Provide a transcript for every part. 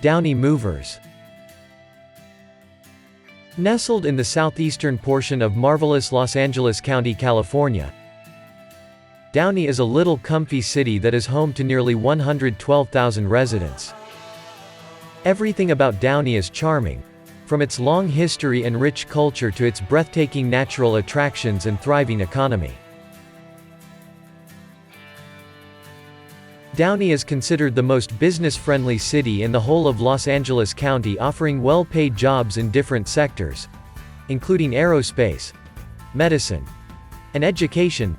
Downey Movers. Nestled in the southeastern portion of marvelous Los Angeles County, California, Downey is a little comfy city that is home to nearly 112,000 residents. Everything about Downey is charming, from its long history and rich culture to its breathtaking natural attractions and thriving economy. Downey is considered the most business-friendly city in the whole of Los Angeles County, offering well-paid jobs in different sectors, including aerospace, medicine, and education.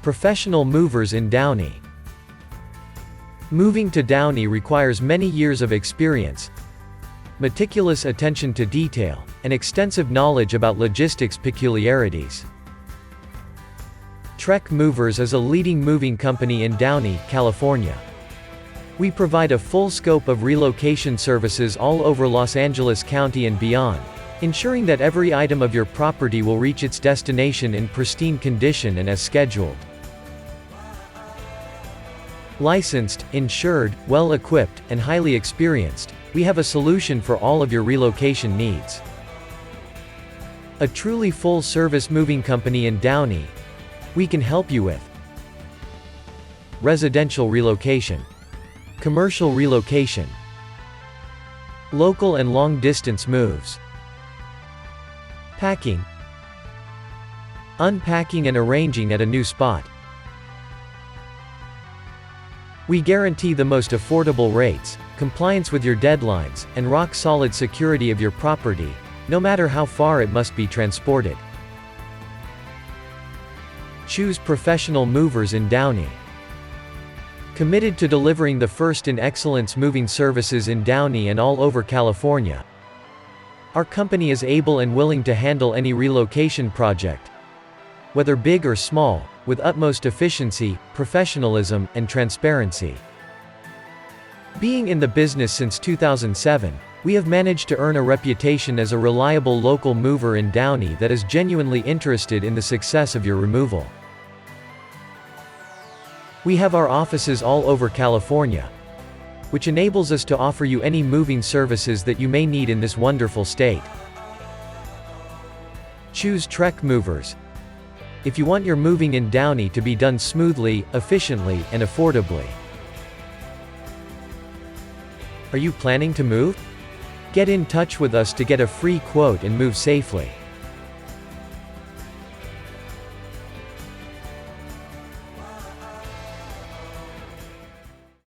Professional movers in Downey. Moving to Downey requires many years of experience, meticulous attention to detail, and extensive knowledge about logistics peculiarities. TrekMovers is a leading moving company in Downey, California. We provide a full scope of relocation services all over Los Angeles County and beyond, ensuring that every item of your property will reach its destination in pristine condition and as scheduled. Licensed, insured, well-equipped, and highly experienced, we have a solution for all of your relocation needs. A truly full-service moving company in Downey. We can help you with residential relocation, commercial relocation, local and long-distance moves, packing, unpacking and arranging at a new spot. We guarantee the most affordable rates, compliance with your deadlines, and rock-solid security of your property, no matter how far it must be transported. Choose professional movers in Downey. Committed to delivering the first in excellence moving services in Downey and all over California. Our company is able and willing to handle any relocation project, whether big or small, with utmost efficiency, professionalism, and transparency. Being in the business since 2007, we have managed to earn a reputation as a reliable local mover in Downey that is genuinely interested in the success of your removal. We have our offices all over California, which enables us to offer you any moving services that you may need in this wonderful state. Choose TrekMovers if you want your moving in Downey to be done smoothly, efficiently, and affordably. Are you planning to move? Get in touch with us to get a free quote and move safely.